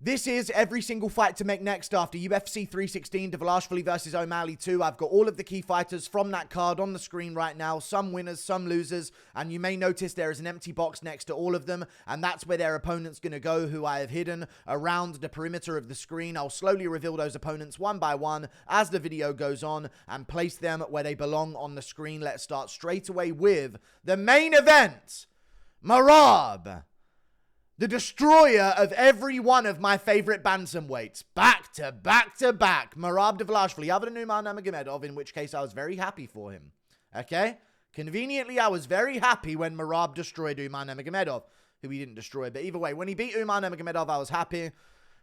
This is every single fight to make next after UFC 316, Dvalishvili versus O'Malley 2. I've got all of the key fighters from that card on the screen right now. Some winners, some losers. And you may notice there is an empty box next to all of them. And that's where their opponent's going to go, who I have hidden around the perimeter of the screen. I'll slowly reveal those opponents one by one as the video goes on and place them where they belong on the screen. Let's start straight away with the main event. Merab, the destroyer of every one of my favorite bantamweights. Back to back to back. Merab Dvalishvili, other than Umar Nurmagomedov, in which case I was very happy for him. Okay? Conveniently, I was very happy when Merab destroyed Umar Nurmagomedov, who he didn't destroy. But either way, when he beat Umar Nurmagomedov, I was happy.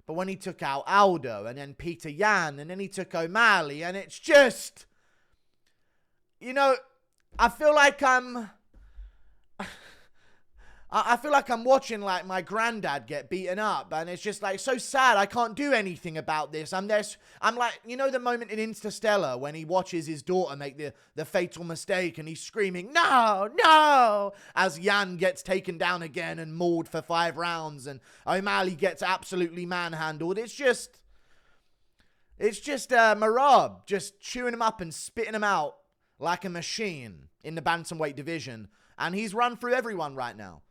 But when he took out Aldo, and then Peter Yan, and then he took O'Malley, and it's just... You know, I feel like I'm watching like my granddad get beaten up, and it's just like so sad. I can't do anything about this. I'm like, you know, the moment in Interstellar when he watches his daughter make the fatal mistake and he's screaming, "No, no!" as Yan gets taken down again and mauled for 5 rounds, and O'Malley gets absolutely manhandled. It's just Merab just chewing him up and spitting him out like a machine in the bantamweight division, and he's run through everyone right now.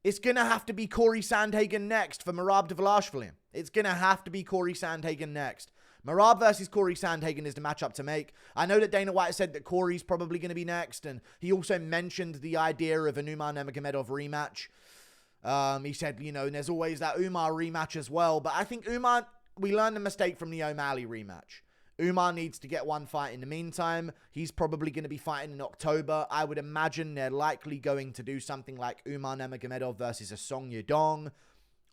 It's going to have to be Corey Sandhagen next for Merab Dvalishvili. It's going to have to be Corey Sandhagen next. Merab versus Corey Sandhagen is the matchup to make. I know that Dana White said that Corey's probably going to be next, and he also mentioned the idea of an Umar Nurmagomedov rematch. He said, you know, there's always that Umar rematch as well, but I think Umar, we learned a mistake from the O'Malley rematch. Umar needs to get one fight in the meantime. He's probably going to be fighting in October. I would imagine they're likely going to do something like Umar Nurmagomedov versus a Song Yadong.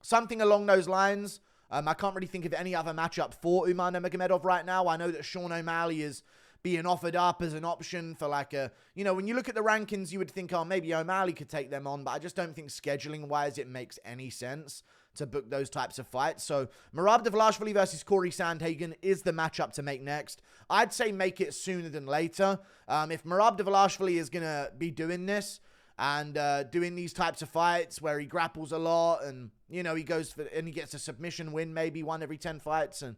Something along those lines. I can't really think of any other matchup for Umar Nurmagomedov right now. I know that Sean O'Malley is being offered up as an option for like a... You know, when you look at the rankings, you would think, oh, maybe O'Malley could take them on, but I just don't think scheduling-wise it makes any sense to book those types of fights. So Merab Dvalishvili versus Corey Sandhagen is the matchup to make next. I'd say make it sooner than later. If Merab Dvalishvili is going to be doing this and doing these types of fights where he grapples a lot and, you know, he goes for, and he gets a submission win, maybe 1 every 10 fights. And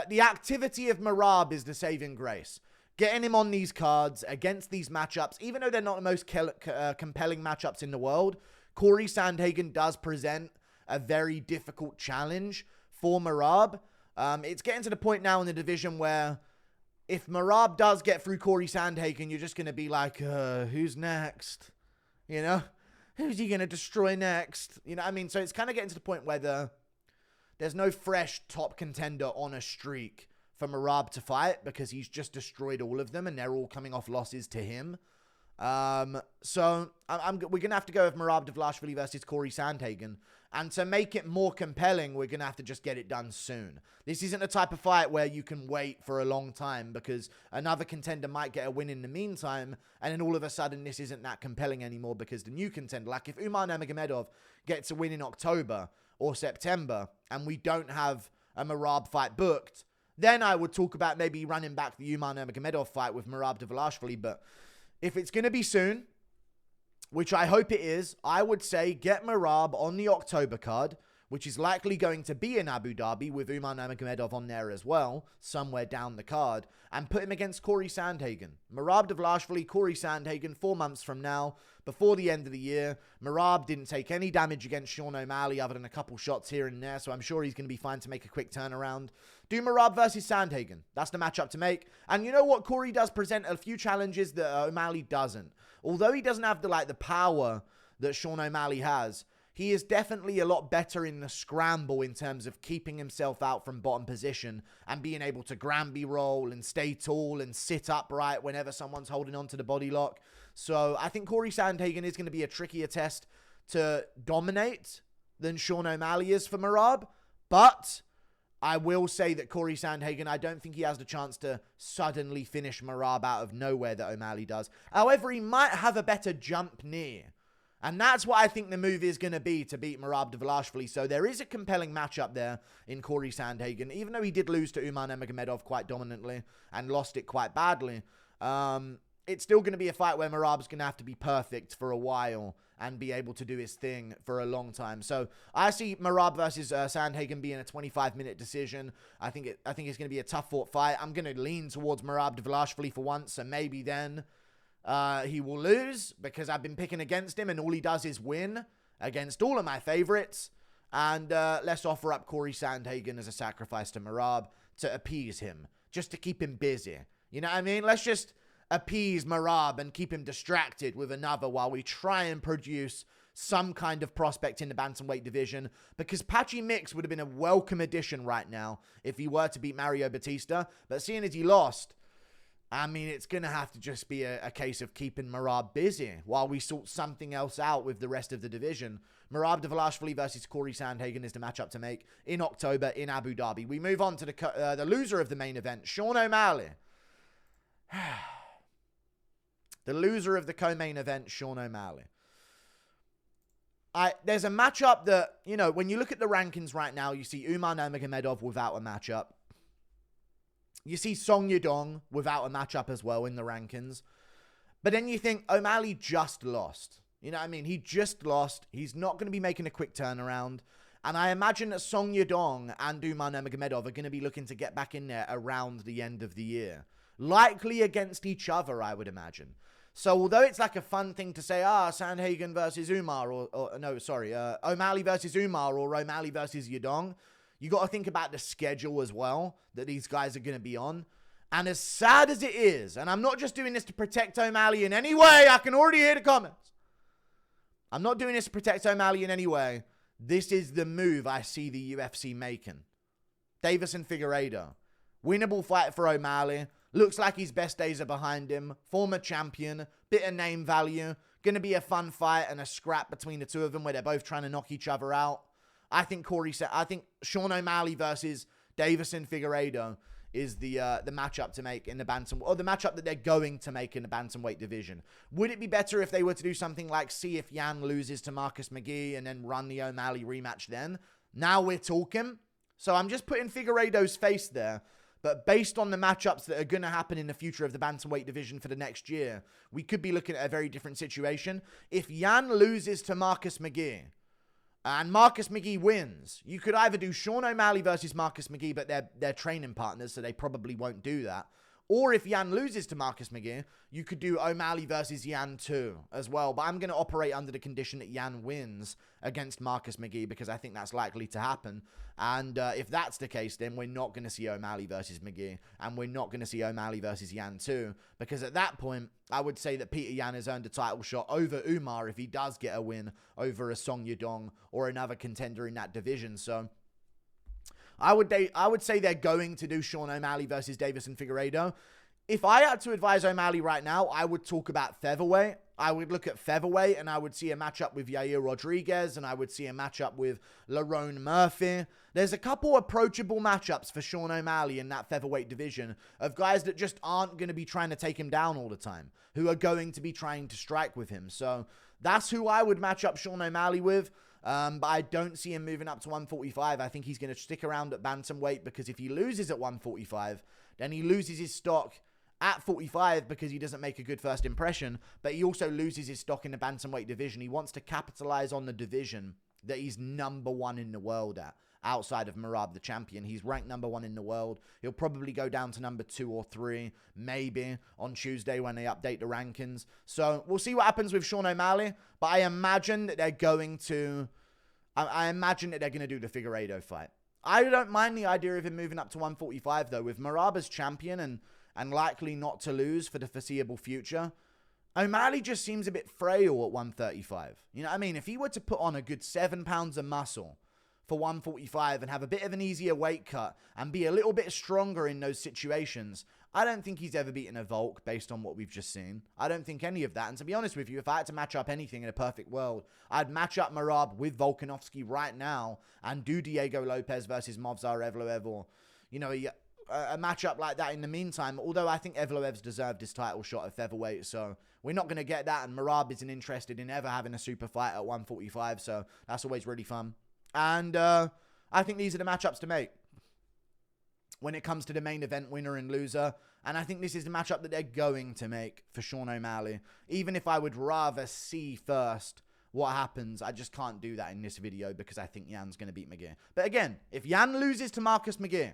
the activity of Merab is the saving grace. Getting him on these cards against these matchups, even though they're not the most compelling matchups in the world, Corey Sandhagen does present a very difficult challenge for Merab. It's getting to the point now in the division where if Merab does get through Corey Sandhagen, you're just going to be like, who's next? You know? Who's he going to destroy next? You know what I mean? So it's kind of getting to the point where there's no fresh top contender on a streak for Merab to fight because he's just destroyed all of them and they're all coming off losses to him. So we're going to have to go with Merab Dvalishvili versus Corey Sandhagen. And to make it more compelling, we're going to have to just get it done soon. This isn't a type of fight where you can wait for a long time because another contender might get a win in the meantime. And then all of a sudden, this isn't that compelling anymore because the new contender, like if Umar Nurmagomedov gets a win in October or September and we don't have a Merab fight booked, then I would talk about maybe running back the Umar Nurmagomedov fight with Merab Dvalishvili. But if it's going to be soon, which I hope it is, I would say get Merab on the October card, which is likely going to be in Abu Dhabi with Umar Nurmagomedov on there as well, somewhere down the card, and put him against Corey Sandhagen. Merab Dvalishvili, Corey Sandhagen, 4 months from now, before the end of the year. Merab didn't take any damage against Sean O'Malley other than a couple shots here and there, so I'm sure he's going to be fine to make a quick turnaround. Do Merab versus Sandhagen. That's the matchup to make. And you know what? Corey does present a few challenges that O'Malley doesn't. Although he doesn't have the power that Sean O'Malley has, he is definitely a lot better in the scramble in terms of keeping himself out from bottom position and being able to Granby roll and stay tall and sit upright whenever someone's holding on to the body lock. So I think Corey Sandhagen is going to be a trickier test to dominate than Sean O'Malley is for Merab. But I will say that Corey Sandhagen, I don't think he has the chance to suddenly finish Merab out of nowhere that O'Malley does. However, he might have a better jump near. And that's what I think the move is going to be to beat Merab Dvalishvili. So there is a compelling matchup there in Corey Sandhagen. Even though he did lose to Umar Nurmagomedov quite dominantly and lost it quite badly, it's still going to be a fight where Merab's going to have to be perfect for a while and be able to do his thing for a long time. So I see Merab versus Sandhagen being a 25-minute decision. I think it's going to be a tough-fought fight. I'm going to lean towards Merab Dvalishvili for once, so maybe then he will lose, because I've been picking against him, and all he does is win against all of my favorites. And let's offer up Corey Sandhagen as a sacrifice to Merab to appease him, just to keep him busy. You know what I mean? Let's just appease Merab and keep him distracted with another while we try and produce some kind of prospect in the bantamweight division, because Patchy Mix would have been a welcome addition right now if he were to beat Mario Bautista. But seeing as he lost, I mean, it's going to have to just be a case of keeping Merab busy while we sort something else out with the rest of the division. Merab Dvalishvili versus Corey Sandhagen is the matchup to make in October in Abu Dhabi. We move on to the loser of the main event, Sean O'Malley. The loser of the co-main event, Sean O'Malley. There's a matchup that, you know, when you look at the rankings right now, you see Umar Nurmagomedov without a matchup. You see Song Yadong without a matchup as well in the rankings. But then you think O'Malley just lost. You know what I mean? He just lost. He's not going to be making a quick turnaround. And I imagine that Song Yadong and Umar Nurmagomedov are going to be looking to get back in there around the end of the year. Likely against each other, I would imagine. So although it's like a fun thing to say, Sandhagen versus Umar, O'Malley versus Umar, or O'Malley versus Yadong, you got to think about the schedule as well that these guys are going to be on. And as sad as it is, and I'm not just doing this to protect O'Malley in any way, I can already hear the comments. I'm not doing this to protect O'Malley in any way. This is the move I see the UFC making. Davison Figueiredo. Winnable fight for O'Malley. Looks like his best days are behind him. Former champion. Bit of name value. Going to be a fun fight and a scrap between the two of them where they're both trying to knock each other out. I think Sean O'Malley versus Davison Figueiredo is the matchup to make in the the matchup that they're going to make in the bantamweight division. Would it be better if they were to do something like see if Yan loses to Marcus McGee and then run the O'Malley rematch then? Now we're talking. So I'm just putting Figueiredo's face there. But based on the matchups that are going to happen in the future of the bantamweight division for the next year, we could be looking at a very different situation. If Yan loses to Marcus McGee, and Marcus McGee wins, you could either do Sean O'Malley versus Marcus McGee, but they're training partners, so they probably won't do that. Or if Yan loses to Marcus McGee, you could do O'Malley versus Yan too as well. But I'm going to operate under the condition that Yan wins against Marcus McGee, because I think that's likely to happen. And if that's the case, then we're not going to see O'Malley versus McGee. And we're not going to see O'Malley versus Yan too. Because at that point, I would say that Peter Yan has earned a title shot over Umar if he does get a win over a Song Yadong or another contender in that division. So I would say they're going to do Sean O'Malley versus Davison Figueiredo. If I had to advise O'Malley right now, I would talk about featherweight. I would look at featherweight, and I would see a matchup with Yair Rodriguez, and I would see a matchup with Lerone Murphy. There's a couple approachable matchups for Sean O'Malley in that featherweight division of guys that just aren't going to be trying to take him down all the time, who are going to be trying to strike with him. So that's who I would match up Sean O'Malley with. But I don't see him moving up to 145. I think he's going to stick around at bantamweight, because if he loses at 145, then he loses his stock at 45 because he doesn't make a good first impression, but he also loses his stock in the bantamweight division. He wants to capitalize on the division that he's number one in the world at, outside of Merab, the champion. He's ranked number one in the world. He'll probably go down to number 2 or 3, maybe, on Tuesday when they update the rankings. So we'll see what happens with Sean O'Malley, but I imagine that they're going to do the Figueiredo fight. I don't mind the idea of him moving up to 145, though, with Merab as champion and likely not to lose for the foreseeable future. O'Malley just seems a bit frail at 135. You know what I mean? If he were to put on a good 7 pounds of muscle for 145 and have a bit of an easier weight cut and be a little bit stronger in those situations, I don't think he's ever beaten a Volk based on what we've just seen. I don't think any of that. And to be honest with you, if I had to match up anything in a perfect world, I'd match up Merab with Volkanovski right now and do Diego Lopez versus Movsar Evloev, or, you know, a matchup like that in the meantime. Although I think Evloev's deserved his title shot at featherweight, so we're not going to get that. And Merab isn't interested in ever having a super fight at 145, so that's always really fun. And I think these are the matchups to make when it comes to the main event winner and loser. And I think this is the matchup that they're going to make for Sean O'Malley. Even if I would rather see first what happens. I just can't do that in this video because I think Yan's going to beat McGee. But again, if Yan loses to Marcus McGee,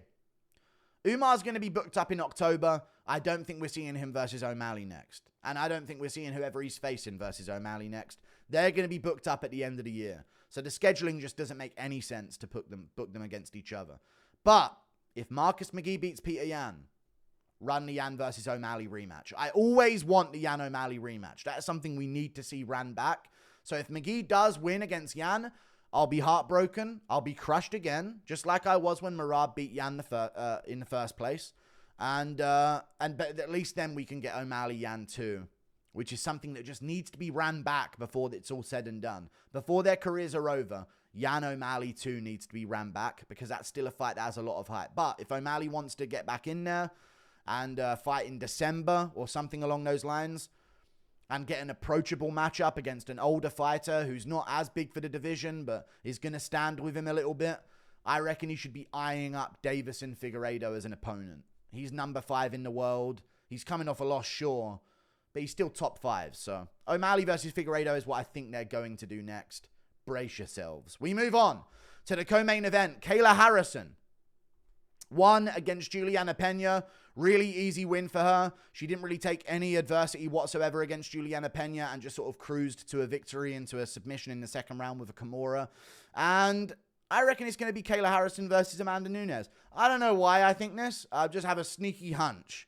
Umar's going to be booked up in October. I don't think we're seeing him versus O'Malley next. And I don't think we're seeing whoever he's facing versus O'Malley next. They're going to be booked up at the end of the year. So the scheduling just doesn't make any sense to book them against each other. But if Marcus McGee beats Peter Yan, run the Yan versus O'Malley rematch. I always want the Yan O'Malley rematch. That is something we need to see ran back. So if McGee does win against Yan, I'll be heartbroken. I'll be crushed again, just like I was when Merab beat Yan in the first place. But at least then we can get O'Malley Yan too, which is something that just needs to be ran back before it's all said and done. Before their careers are over, Yan O'Malley too needs to be ran back because that's still a fight that has a lot of hype. But if O'Malley wants to get back in there and fight in December or something along those lines and get an approachable matchup against an older fighter who's not as big for the division but is going to stand with him a little bit, I reckon he should be eyeing up Davison Figueiredo as an opponent. He's number 5 in the world. He's coming off a loss, sure, but he's still top 5. So O'Malley versus Figueiredo is what I think they're going to do next. Brace yourselves. We move on to the co-main event. Kayla Harrison won against Juliana Pena. Really easy win for her. She didn't really take any adversity whatsoever against Juliana Pena and just sort of cruised to a victory into a submission in the second round with a Kimura. And I reckon it's going to be Kayla Harrison versus Amanda Nunes. I don't know why I think this. I just have a sneaky hunch.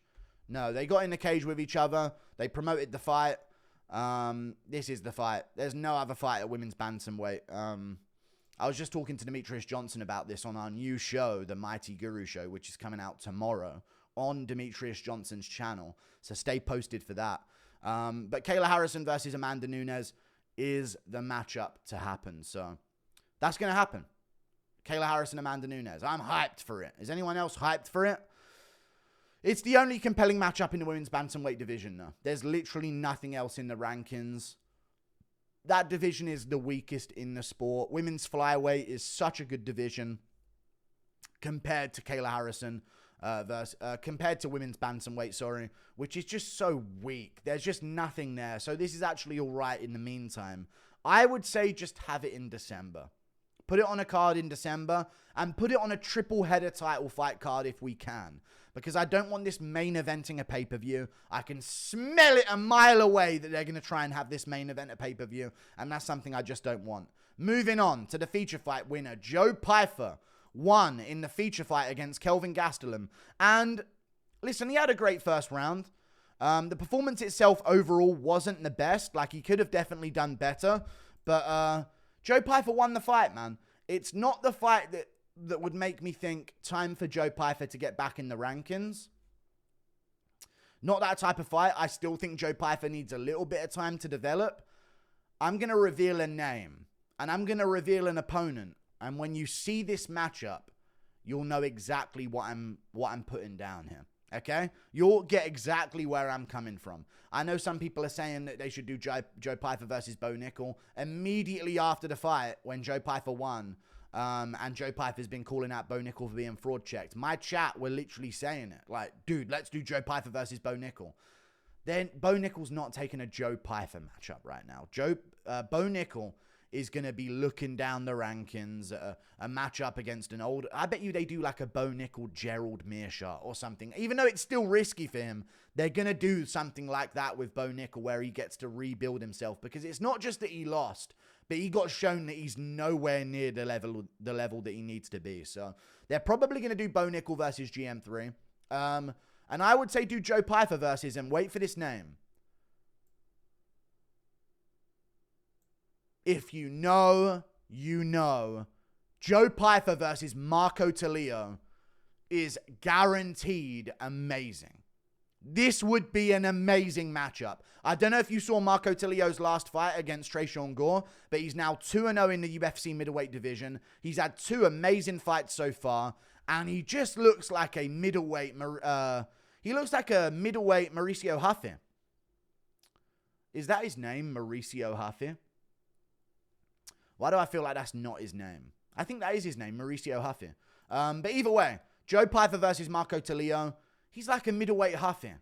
No, they got in the cage with each other. They promoted the fight. This is the fight. There's no other fight at women's bantamweight. I was just talking to Demetrius Johnson about this on our new show, the Mighty Guru Show, which is coming out tomorrow on Demetrius Johnson's channel. So stay posted for that. But Kayla Harrison versus Amanda Nunes is the matchup to happen. So that's going to happen. Kayla Harrison, Amanda Nunes. I'm hyped for it. Is anyone else hyped for it? It's the only compelling matchup in the women's bantamweight division, though. There's literally nothing else in the rankings. That division is the weakest in the sport. Women's flyweight is such a good division compared to Kayla Harrison, compared to women's bantamweight, which is just so weak. There's just nothing there. So this is actually all right in the meantime. I would say just have it in December. Put it on a card in December and put it on a triple header title fight card if we can. Because I don't want this main eventing a pay-per-view. I can smell it a mile away that they're going to try and have this main event a pay-per-view. And that's something I just don't want. Moving on to the feature fight winner. Joe Pyfer won in the feature fight against Kelvin Gastelum. And listen, he had a great first round. The performance itself overall wasn't the best. Like, he could have definitely done better. But Joe Pyfer won the fight, man. It's not the fight that would make me think time for Joe Pyfer to get back in the rankings. Not that type of fight. I still think Joe Pyfer needs a little bit of time to develop. I'm going to reveal a name and I'm going to reveal an opponent. And when you see this matchup, you'll know exactly what I'm putting down here. Okay? You'll get exactly where I'm coming from. I know some people are saying that they should do Joe Pyfer versus Bo Nickel immediately after the fight when Joe Pyfer won. And Joe Pyfer's been calling out Bo Nickel for being fraud checked. My chat were literally saying it. Like, dude, let's do Joe Pyfer versus Bo Nickel. Then Bo Nickel's not taking a Joe Pyfer matchup right now. Bo Nickel is going to be looking down the rankings at a matchup against an old... I bet you they do like a Bo Nickel Gerald Meerschaert or something. Even though it's still risky for him, they're going to do something like that with Bo Nickel where he gets to rebuild himself. Because it's not just that he lost, but he got shown that he's nowhere near the level that he needs to be. So they're probably going to do Bo Nickel versus GM3. And I would say do Joe Pyfer versus him. Wait for this name. If you know, you know. Joe Pyfer versus Marco Tulio is guaranteed amazing. This would be an amazing matchup. I don't know if you saw Marco Tulio's last fight against Tresean Gore, but he's now 2-0 in the UFC middleweight division. He's had 2 amazing fights so far, and he just looks like a middleweight. He looks like a middleweight Mauricio Huffy. Is that his name, Mauricio Huffy? Why do I feel like that's not his name? I think that is his name, Mauricio Huffy. But either way, Joe Pyfer versus Marco Tulio. He's like a middleweight Huffy.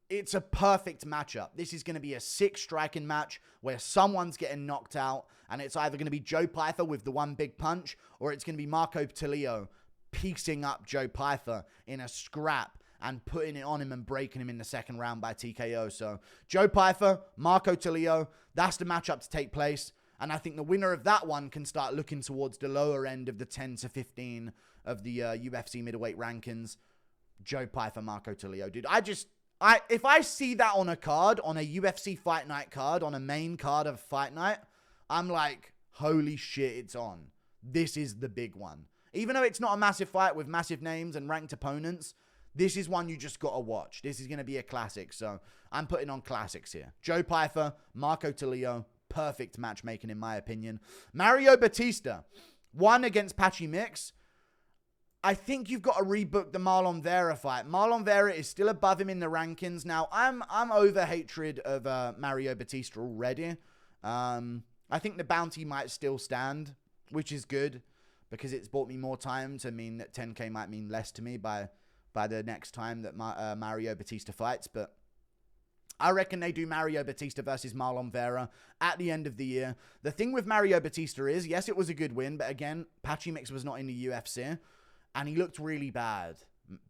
it's a perfect matchup. This is going to be a sick striking match where someone's getting knocked out, and it's either going to be Joe Pyfer with the one big punch, or it's going to be Marco Tilio piecing up Joe Pyfer in a scrap and putting it on him and breaking him in the second round by TKO. So Joe Pyfer, Marco Tilio, that's the matchup to take place. And I think the winner of that one can start looking towards the lower end of the 10 to 15 of the UFC middleweight rankings. Joe Pyfer, Marco Tilio. Dude, if I see that on a card, on a UFC Fight Night card, on a main card of Fight Night, I'm like, holy shit, it's on. This is the big one. Even though it's not a massive fight with massive names and ranked opponents, this is one you just got to watch. This is going to be a classic. So I'm putting on classics here. Joe Pyfer, Marco Tilio, perfect matchmaking in my opinion. Mario Bautista, one against Patchy Mix. I think you've got to rebook the Marlon Vera fight. Marlon Vera is still above him in the rankings. Now, I'm over hatred of Mario Bautista already. I think the bounty might still stand, which is good, because it's bought me more time to mean that 10K might mean less to me by the next time that Mario Bautista fights. But I reckon they do Mario Bautista versus Marlon Vera at the end of the year. The thing with Mario Bautista is, yes, it was a good win, but again, Patchy Mix was not in the UFC, and he looked really bad,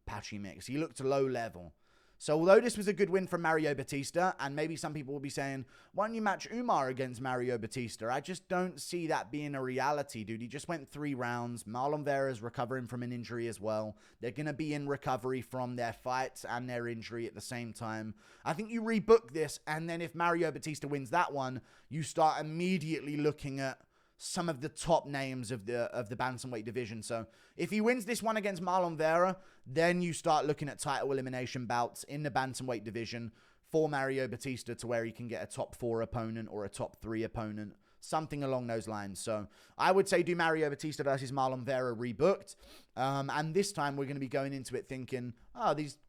Patchy Mix. He looked low level. So although this was a good win from Mario Bautista, and maybe some people will be saying, why don't you match Umar against Mario Bautista? I just don't see that being a reality, dude. He just went 3 rounds. Marlon Vera's recovering from an injury as well. They're going to be in recovery from their fights and their injury at the same time. I think you rebook this, and then if Mario Bautista wins that one, you start immediately looking at some of the top names of the bantamweight division. So if he wins this one against Marlon Vera, then you start looking at title elimination bouts in the bantamweight division for Mario Bautista to where he can get a top 4 opponent or a top 3 opponent, something along those lines. So I would say do Mario Bautista versus Marlon Vera rebooked. And this time we're going to be going into it thinking,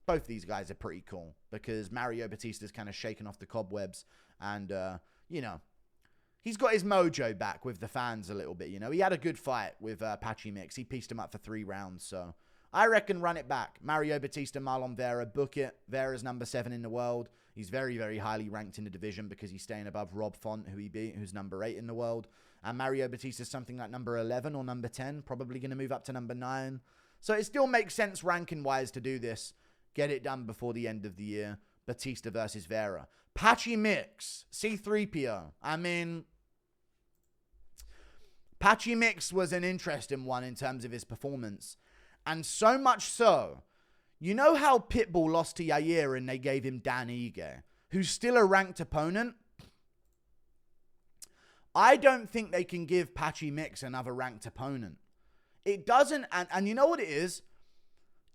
both these guys are pretty cool, because Mario Bautista's kind of shaken off the cobwebs, and, he's got his mojo back with the fans a little bit, He had a good fight with Patchy Mix. He pieced him up for 3 rounds, so I reckon run it back. Mario Bautista, Marlon Vera, book it. Vera's number 7 in the world. He's very, very highly ranked in the division because he's staying above Rob Font, who he beat, who's number 8 in the world. And Mario Bautista's something like number 11 or number 10, probably going to move up to number 9. So it still makes sense ranking-wise to do this. Get it done before the end of the year. Bautista versus Vera. Patchy Mix, C3PO. I mean, Patchy Mix was an interesting one in terms of his performance. And so much so, you know how Pitbull lost to Yair and they gave him Dan Ige, who's still a ranked opponent? I don't think they can give Patchy Mix another ranked opponent. It doesn't, and you know what it is?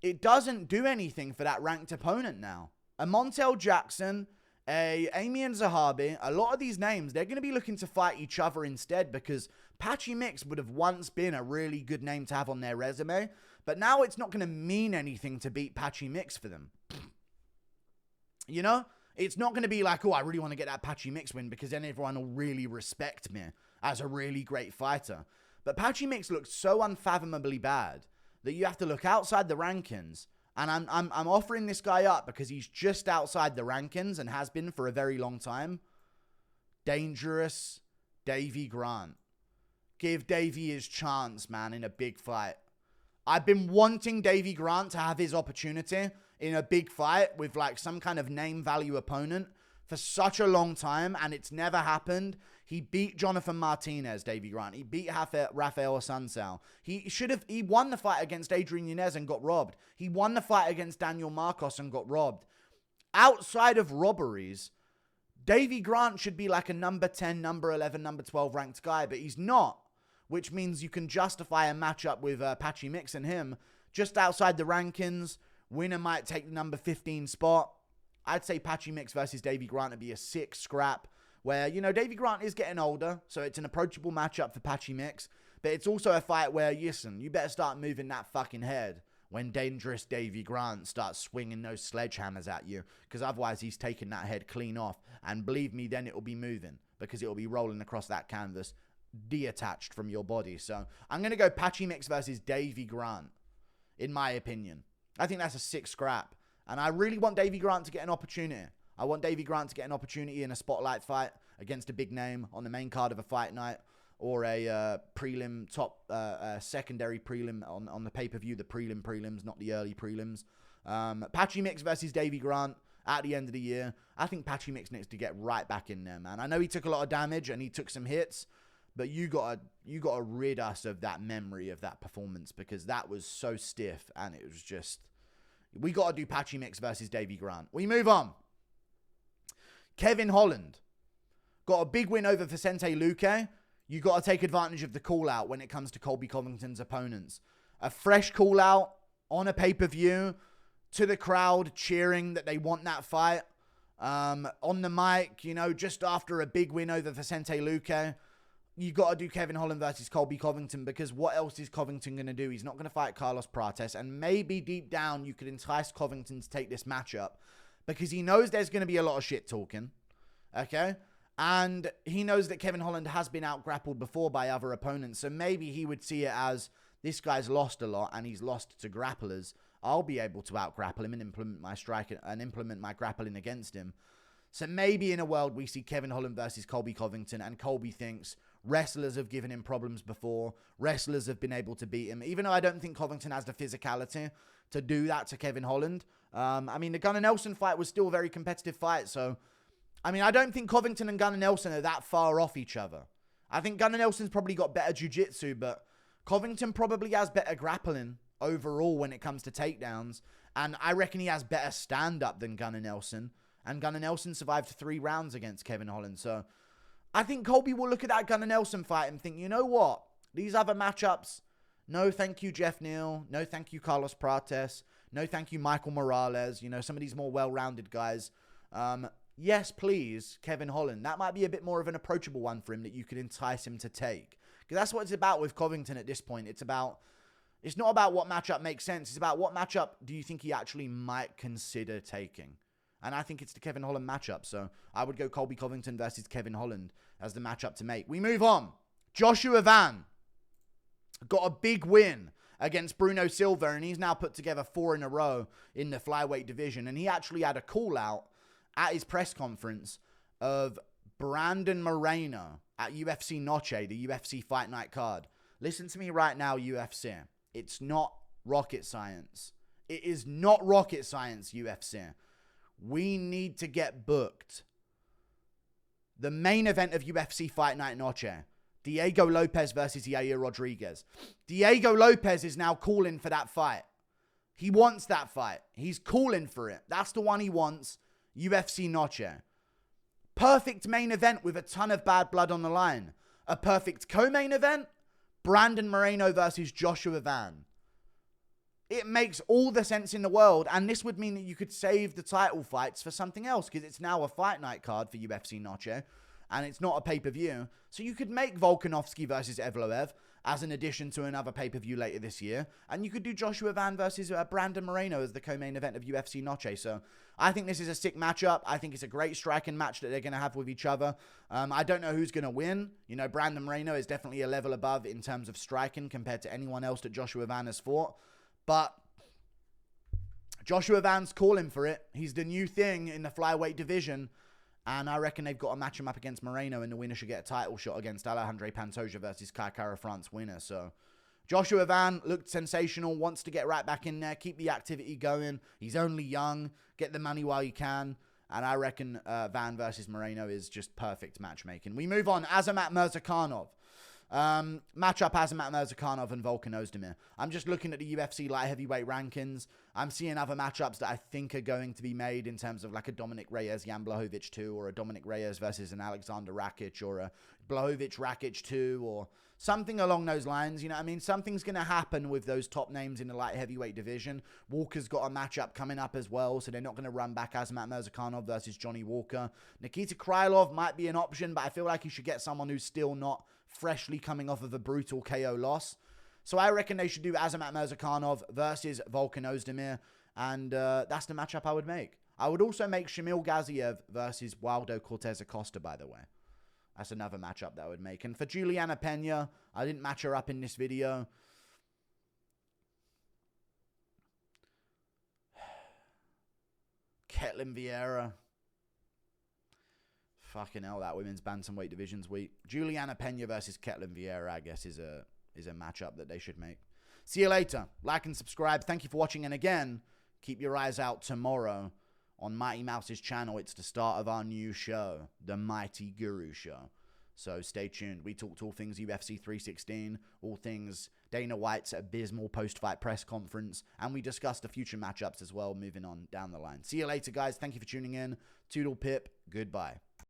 It doesn't do anything for that ranked opponent now. A Montel Jackson, a Amian Zahabi, a lot of these names, they're going to be looking to fight each other instead, because Patchy Mix would have once been a really good name to have on their resume, but now it's not going to mean anything to beat Patchy Mix for them. It's not going to be like, I really want to get that Patchy Mix win, because then everyone will really respect me as a really great fighter. But Patchy Mix looks so unfathomably bad that you have to look outside the rankings. And I'm offering this guy up because he's just outside the rankings and has been for a very long time. Dangerous Davy Grant. Give Davy his chance, man, in a big fight. I've been wanting Davy Grant to have his opportunity in a big fight with like some kind of name value opponent for such a long time, and it's never happened. He beat Jonathan Martinez, Davy Grant. He beat Rafael Assunção. He won the fight against Adrian Yanez and got robbed. He won the fight against Daniel Marcos and got robbed. Outside of robberies, Davy Grant should be like a number 10, number 11, number 12 ranked guy, but he's not, which means you can justify a matchup with Patchy Mix and him just outside the rankings. Winner might take the number 15 spot. I'd say Patchy Mix versus Davy Grant would be a sick scrap where, Davy Grant is getting older, so it's an approachable matchup for Patchy Mix, but it's also a fight where, listen, you better start moving that fucking head when dangerous Davy Grant starts swinging those sledgehammers at you, because otherwise he's taking that head clean off, and believe me, then it'll be moving, because it'll be rolling across that canvas, detached from your body. So I'm going to go Patchy Mix versus Davy Grant, in my opinion. I think that's a sick scrap. And I really want Davy Grant to get an opportunity. I want Davy Grant to get an opportunity in a spotlight fight against a big name on the main card of a fight night, or a prelim, secondary prelim on the pay-per-view, the prelims, not the early prelims. Patchy Mix versus Davy Grant at the end of the year. I think Patchy Mix needs to get right back in there, man. I know he took a lot of damage and he took some hits, but you gotta rid us of that memory of that performance, because that was so stiff and it was just... We gotta do Patchy Mix versus Davy Grant. We move on. Kevin Holland got a big win over Vicente Luque. You got to take advantage of the call-out when it comes to Colby Covington's opponents. A fresh call-out on a pay-per-view to the crowd cheering that they want that fight. On the mic, you know, just after a big win over Vicente Luque, you got to do Kevin Holland versus Colby Covington, because what else is Covington going to do? He's not going to fight Carlos Prates, and maybe deep down you could entice Covington to take this matchup because he knows there's going to be a lot of shit talking, okay? And he knows that Kevin Holland has been out-grappled before by other opponents. So maybe he would see it as, this guy's lost a lot and he's lost to grapplers. I'll be able to out-grapple him and implement my strike and implement my grappling against him. So maybe in a world we see Kevin Holland versus Colby Covington, and Colby thinks wrestlers have given him problems before. Wrestlers have been able to beat him. Even though I don't think Covington has the physicality to do that to Kevin Holland. I mean, the Gunnar Nelson fight was still a very competitive fight, so... I mean, I don't think Covington and Gunnar Nelson are that far off each other. I think Gunnar Nelson's probably got better jiu-jitsu, but Covington probably has better grappling overall when it comes to takedowns. And I reckon he has better stand-up than Gunnar Nelson. And Gunnar Nelson survived 3 rounds against Kevin Holland. So I think Colby will look at that Gunnar Nelson fight and think, you know what? These other matchups, no thank you Jeff Neal. No thank you Carlos Prates. No thank you Michael Morales. You know, some of these more well-rounded guys. Yes, please, Kevin Holland. That might be a bit more of an approachable one for him that you could entice him to take. Because that's what it's about with Covington at this point. It's not about what matchup makes sense. It's about what matchup do you think he actually might consider taking. And I think it's the Kevin Holland matchup. So I would go Colby Covington versus Kevin Holland as the matchup to make. We move on. Joshua Van got a big win against Bruno Silva, and he's now put together 4 in a row in the flyweight division. And he actually had a call-out at his press conference of Brandon Moreno at UFC Noche, the UFC Fight Night card. Listen to me right now, UFC. It's not rocket science. It is not rocket science, UFC. We need to get booked. The main event of UFC Fight Night Noche, Diego Lopez versus Yair Rodriguez. Diego Lopez is now calling for that fight. He wants that fight. He's calling for it. That's the one he wants. UFC Noche. Perfect main event with a ton of bad blood on the line. A perfect co-main event, Brandon Moreno versus Joshua Van. It makes all the sense in the world, and this would mean that you could save the title fights for something else, because it's now a fight night card for UFC Noche, and it's not a pay-per-view. So you could make Volkanovski versus Evloev as an addition to another pay-per-view later this year, and you could do Joshua Van versus Brandon Moreno as the co-main event of UFC Noche. So I think this is a sick matchup. I think it's a great striking match that they're going to have with each other. I don't know who's going to win. You know, Brandon Moreno is definitely a level above in terms of striking compared to anyone else that Joshua Van has fought. But Joshua Van's calling for it. He's the new thing in the flyweight division. And I reckon they've got to match him up against Moreno, and the winner should get a title shot against Alejandro Pantoja versus Kai Kara France winner. So Joshua Van looked sensational, wants to get right back in there, keep the activity going. He's only young, get the money while you can. And I reckon Van versus Moreno is just perfect matchmaking. We move on. Azamat Murzakanov. Matchup Azamat Murzakanov and Volkan Ozdemir. I'm just looking at the UFC light heavyweight rankings. I'm seeing other matchups that I think are going to be made in terms of like a Dominic Reyes Jan Blachowicz 2, or a Dominic Reyes versus an Alexander Rakic, or a Blachowicz Rakic 2, or something along those lines. You know what I mean? Something's going to happen with those top names in the light heavyweight division. Walker's got a matchup coming up as well, so they're not going to run back Azamat Murzakanov versus Johnny Walker. Nikita Krylov might be an option, but I feel like you should get someone who's still not freshly coming off of a brutal KO loss. So I reckon they should do Azamat Murzakanov versus Volkan Ozdemir, and that's the matchup I would make. I would also make Shamil Gaziev versus Waldo Cortez Acosta, by the way. That's another matchup that I would make. And for Juliana Pena, I didn't match her up in this video. Ketlin Vieira. Fucking hell, that women's bantamweight division's weak. Juliana Pena versus Ketlin Vieira, I guess, is a matchup that they should make. See you later. Like and subscribe. Thank you for watching. And again, keep your eyes out tomorrow on Mighty Mouse's channel. It's the start of our new show, The Mighty Guru Show. So stay tuned. We talked all things UFC 316, all things Dana White's abysmal post-fight press conference, and we discussed the future matchups as well, moving on down the line. See you later, guys. Thank you for tuning in. Toodle pip. Goodbye.